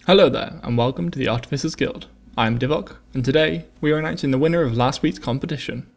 Hello there, and welcome to the Artificers Guild. I'm Divok, and today we are announcing the winner of last week's competition.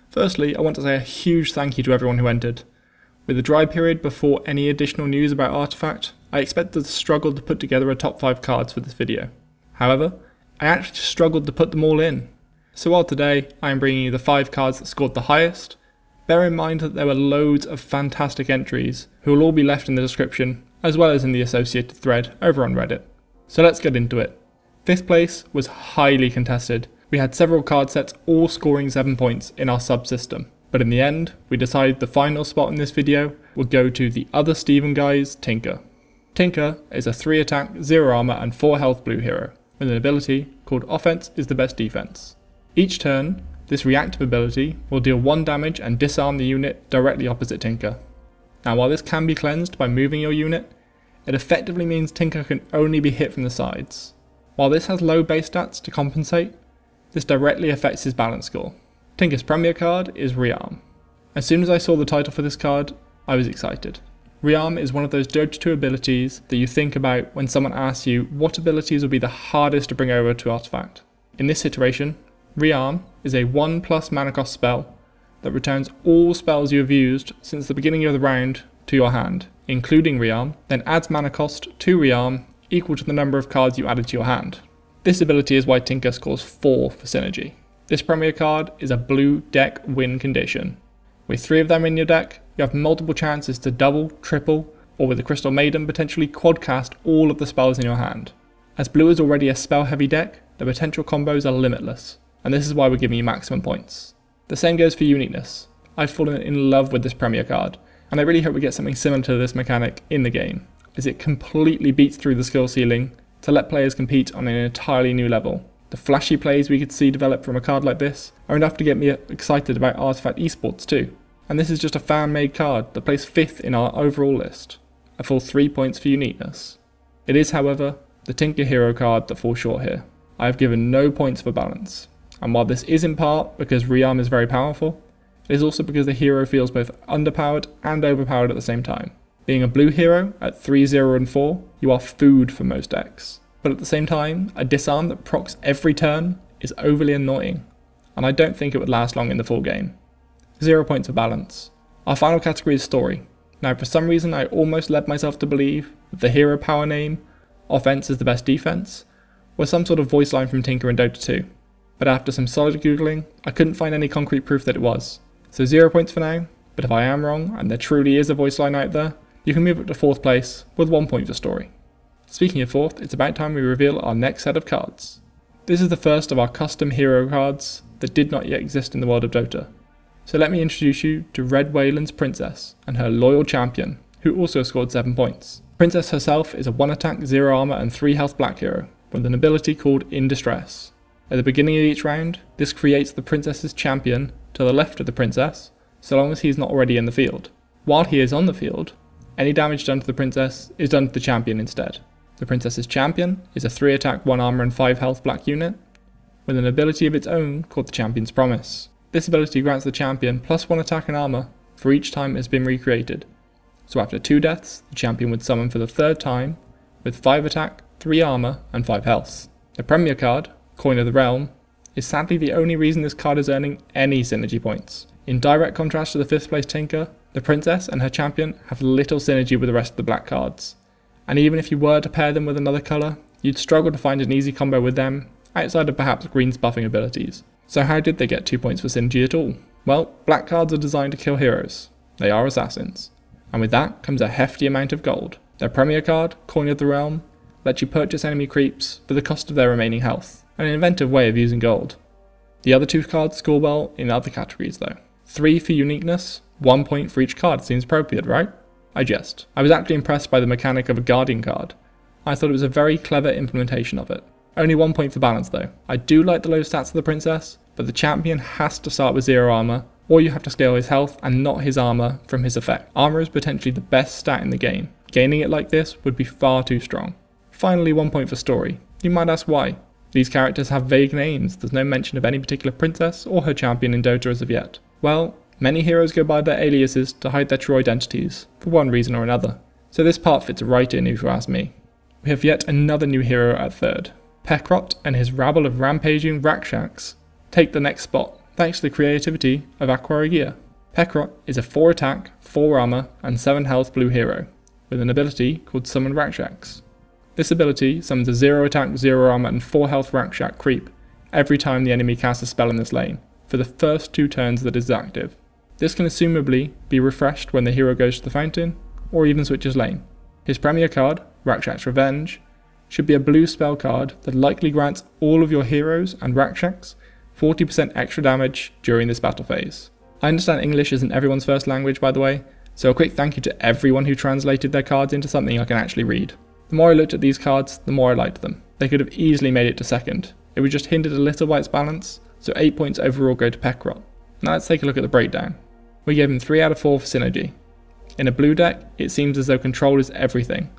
Firstly, I want to say a huge thank you to everyone who entered. With the dry period before any additional news about Artifact, I expected to struggle to put together a top 5 cards for this video. However, I actually struggled to put them all in. So while today I am bringing you the 5 cards that scored the highest, bear in mind that there were loads of fantastic entries who will all be left in the description as well as in the associated thread over on Reddit. So let's get into it. 5th place was highly contested. We had several card sets all scoring 7 points in our subsystem, but in the end we decided the final spot in this video would go to the other Steven guy's Tinker. Tinker is a 3 attack, 0 armor and 4 health blue hero with an ability called Offense is the best defense. Each turn, this reactive ability will deal 1 damage and disarm the unit directly opposite Tinker. Now while this can be cleansed by moving your unit, it effectively means Tinker can only be hit from the sides. While this has low base stats to compensate, this directly affects his balance score. Tinker's premier card is Rearm. As soon as I saw the title for this card, I was excited. Rearm is one of those Dota 2 abilities that you think about when someone asks you what abilities will be the hardest to bring over to Artifact. In this situation, Rearm is a 1+ mana cost spell that returns all spells you have used since the beginning of the round to your hand, including Rearm, then adds mana cost to Rearm equal to the number of cards you added to your hand. This ability is why Tinker scores 4 for synergy. This premier card is a blue deck win condition. With 3 of them in your deck, you have multiple chances to double, triple, or with the Crystal Maiden potentially quadcast all of the spells in your hand. As blue is already a spell heavy deck, the potential combos are limitless, and this is why we're giving you maximum points. The same goes for uniqueness. I've fallen in love with this premier card, and I really hope we get something similar to this mechanic in the game, as it completely beats through the skill ceiling to let players compete on an entirely new level. The flashy plays we could see develop from a card like this are enough to get me excited about Artifact esports too, and this is just a fan-made card that placed 5th in our overall list, a full 3 points for uniqueness. It is, however, the Tinker hero card that falls short here. I have given no points for balance, and while this is in part because Rearm is very powerful, it is also because the hero feels both underpowered and overpowered at the same time. Being a blue hero at 3, 0 and 4, you are food for most decks. But at the same time, a disarm that procs every turn is overly annoying, and I don't think it would last long in the full game. 0 points for balance. Our final category is story. Now for some reason I almost led myself to believe that the hero power name, Offense is the best defense, was some sort of voice line from Tinker in Dota 2. But after some solid googling, I couldn't find any concrete proof that it was. So 0 points for now, but if I am wrong and there truly is a voice line out there, you can move up to 4th place with 1 point for story. Speaking of 4th, it's about time we reveal our next set of cards. This is the first of our custom hero cards that did not yet exist in the world of Dota. So let me introduce you to Red Wayland's Princess and her loyal champion, who also scored 7 points. Princess herself is a 1 attack, 0 armor and 3 health black hero with an ability called In Distress. At the beginning of each round, this creates the princess's champion to the left of the princess, so long as he is not already in the field. While he is on the field, any damage done to the princess is done to the champion instead. The princess's champion is a 3 attack, 1 armor and 5 health black unit, with an ability of its own called the Champion's Promise. This ability grants the champion +1 attack and armor for each time it has been recreated. So after 2 deaths, the champion would summon for the 3rd time, with 5 attack, 3 armor and 5 health. The premier card, Coin of the Realm, is sadly the only reason this card is earning any synergy points. In direct contrast to the 5th place Tinker, the princess and her champion have little synergy with the rest of the black cards. And even if you were to pair them with another colour, you'd struggle to find an easy combo with them, outside of perhaps green's buffing abilities. So how did they get 2 points for synergy at all? Well, black cards are designed to kill heroes. They are assassins. And with that comes a hefty amount of gold. Their premier card, Coin of the Realm, lets you purchase enemy creeps for the cost of their remaining health. An inventive way of using gold. The other 2 cards score well in other categories though. 3 for uniqueness, 1 point for each card seems appropriate, right? I jest. I was actually impressed by the mechanic of a Guardian card. I thought it was a very clever implementation of it. Only 1 point for balance though. I do like the low stats of the princess, but the champion has to start with 0 armor, or you have to scale his health and not his armor from his effect. Armor is potentially the best stat in the game. Gaining it like this would be far too strong. Finally 1 point for story. You might ask why. These characters have vague names, there's no mention of any particular princess or her champion in Dota as of yet. Well, many heroes go by their aliases to hide their true identities, for one reason or another. So this part fits right in if you ask me. We have yet another new hero at third. Pekrott and his rabble of rampaging Rashakks take the next spot, thanks to the creativity of Aquarigia. Pekrott is a 4 attack, 4 armor, and 7 health blue hero, with an ability called Summon Rashakks. This ability summons a 0 attack, 0 armor, and 4 health Rashakk creep every time the enemy casts a spell in this lane, for the first 2 turns that it is active. This can assumably be refreshed when the hero goes to the fountain, or even switches lane. His premier card, Rashakks Revenge, should be a blue spell card that likely grants all of your heroes and Rashakks 40% extra damage during this battle phase. I understand English isn't everyone's first language, by the way, so a quick thank you to everyone who translated their cards into something I can actually read. The more I looked at these cards, the more I liked them. They could have easily made it to second. It was just hindered a little by its balance, so 8 points overall go to Peckrot. Now let's take a look at the breakdown. We gave him 3 out of 4 for synergy. In a blue deck, it seems as though control is everything.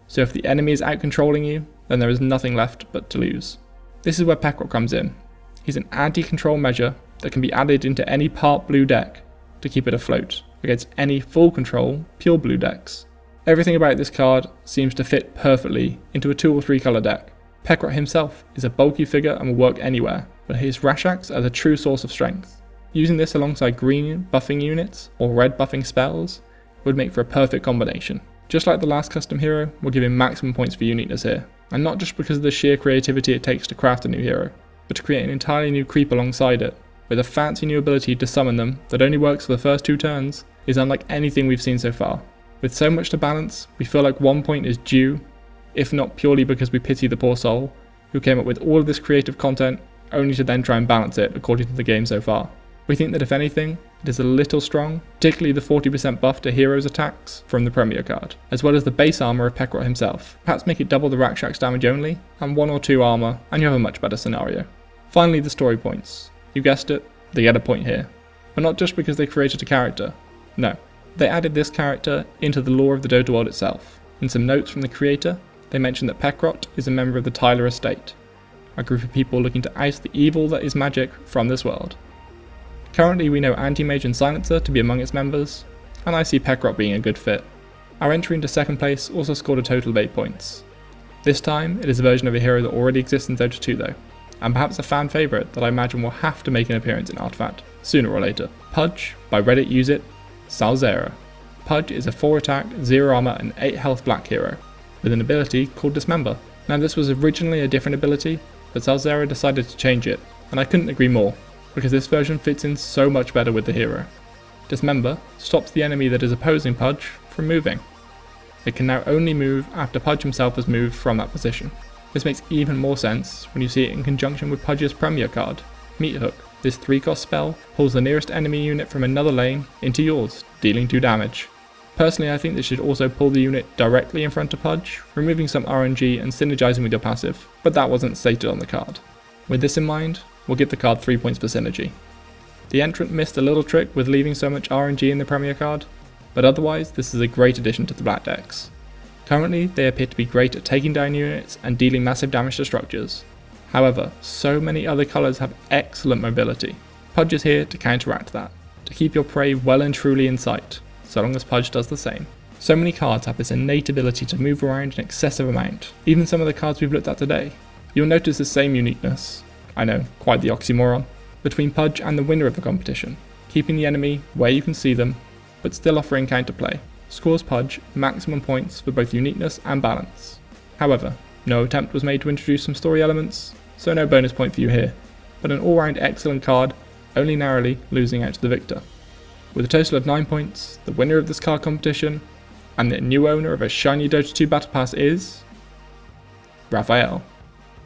So if the enemy is out-controlling you, then there is nothing left but to lose. This is where Peckrot comes in. He's an anti-control measure that can be added into any part blue deck to keep it afloat against any full control pure blue decks. Everything about this card seems to fit perfectly into a 2 or 3 colour deck. Pekrot himself is a bulky figure and will work anywhere, but his Rashakks are the true source of strength. Using this alongside green buffing units or red buffing spells would make for a perfect combination. Just like the last custom hero, we'll give him maximum points for uniqueness here, and not just because of the sheer creativity it takes to craft a new hero, but to create an entirely new creep alongside it, with a fancy new ability to summon them that only works for the first 2 turns, is unlike anything we've seen so far. With so much to balance, we feel like 1 point is due, if not purely because we pity the poor soul, who came up with all of this creative content only to then try and balance it according to the game so far. We think that if anything, it is a little strong, particularly the 40% buff to heroes attacks from the premier card, as well as the base armor of Pekrot himself. Perhaps make it double the Rashakks damage only, and 1 or 2 armor, and you have a much better scenario. Finally, the story points. You guessed it, they get a point here. But not just because they created a character. No, they added this character into the lore of the Dota world itself. In some notes from the creator, they mention that Peckrot is a member of the Tyler estate, a group of people looking to oust the evil that is magic from this world. Currently we know Anti-Mage and Silencer to be among its members, and I see Pekrot being a good fit. Our entry into second place also scored a total of 8 points. This time it is a version of a hero that already exists in Dota 2 though, and perhaps a fan favourite that I imagine will have to make an appearance in Artifact, sooner or later. Pudge, by Reddit use it, Salzera. Pudge is a 4 attack, 0 armor and 8 health black hero, with an ability called Dismember. Now this was originally a different ability, but Salzera decided to change it, and I couldn't agree more, because this version fits in so much better with the hero. Dismember stops the enemy that is opposing Pudge from moving. It can now only move after Pudge himself has moved from that position. This makes even more sense when you see it in conjunction with Pudge's premier card, Meat Hook. This 3-cost spell pulls the nearest enemy unit from another lane into yours, dealing 2 damage. Personally, I think this should also pull the unit directly in front of Pudge, removing some RNG and synergizing with your passive, but that wasn't stated on the card. With this in mind, we'll give the card 3 points for synergy. The entrant missed a little trick with leaving so much RNG in the premier card, but otherwise this is a great addition to the black decks. Currently they appear to be great at taking down units and dealing massive damage to structures. However, so many other colours have excellent mobility. Pudge is here to counteract that, to keep your prey well and truly in sight, so long as Pudge does the same. So many cards have this innate ability to move around an excessive amount, even some of the cards we've looked at today. You'll notice the same uniqueness, I know, quite the oxymoron, between Pudge and the winner of the competition, keeping the enemy where you can see them, but still offering counterplay. Scores Pudge maximum points for both uniqueness and balance. However, no attempt was made to introduce some story elements, so no bonus point for you here, but an all-round excellent card, only narrowly losing out to the victor. With a total of 9 points, the winner of this card competition, and the new owner of a shiny Dota 2 Battle Pass is... Raphael.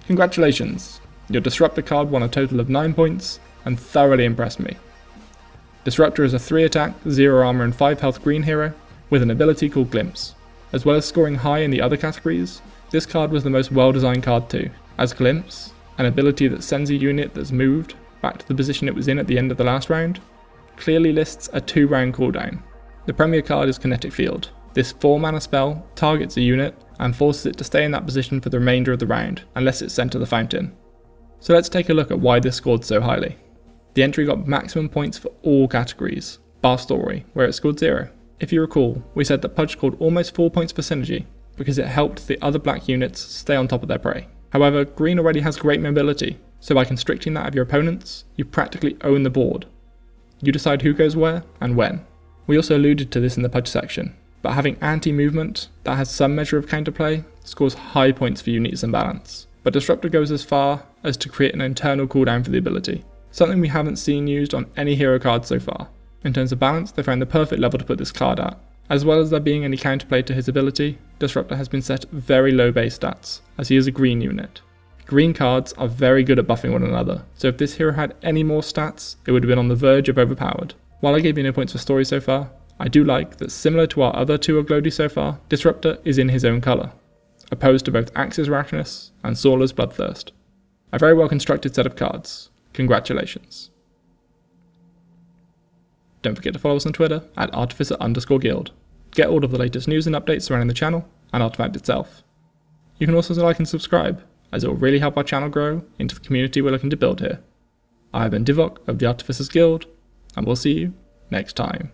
Congratulations! Your Disruptor card won a total of 9 points, and thoroughly impressed me. Disruptor is a 3 attack, 0 armor and 5 health green hero, with an ability called Glimpse. As well as scoring high in the other categories, this card was the most well designed card too, as Glimpse, an ability that sends a unit that's moved back to the position it was in at the end of the last round, clearly lists a 2-round cooldown. The premier card is Kinetic Field. This 4-mana spell targets a unit and forces it to stay in that position for the remainder of the round, unless it's sent to the fountain. So let's take a look at why this scored so highly. The entry got maximum points for all categories, bar story, where it scored 0. If you recall, we said that Pudge scored almost 4 points for synergy, because it helped the other black units stay on top of their prey. However, green already has great mobility, so by constricting that of your opponents, you practically own the board. You decide who goes where and when. We also alluded to this in the Pudge section, but having anti-movement that has some measure of counterplay scores high points for uniqueness and balance. But Disruptor goes as far as to create an internal cooldown for the ability, something we haven't seen used on any hero card so far. In terms of balance, they found the perfect level to put this card at. As well as there being any counterplay to his ability, Disruptor has been set very low base stats, as he is a green unit. Green cards are very good at buffing one another, so if this hero had any more stats, it would have been on the verge of overpowered. While I gave you no points for story so far, I do like that similar to our other two Oglodi so far, Disruptor is in his own colour, opposed to both Axe's Rashness and Sawler's Bloodthirst. A very well constructed set of cards. Congratulations. Don't forget to follow us on Twitter at Artificer_Guild. Get all of the latest news and updates surrounding the channel and Artifact itself. You can also like and subscribe, as it will really help our channel grow into the community we're looking to build here. I have been Divok of the Artificers Guild, and we'll see you next time.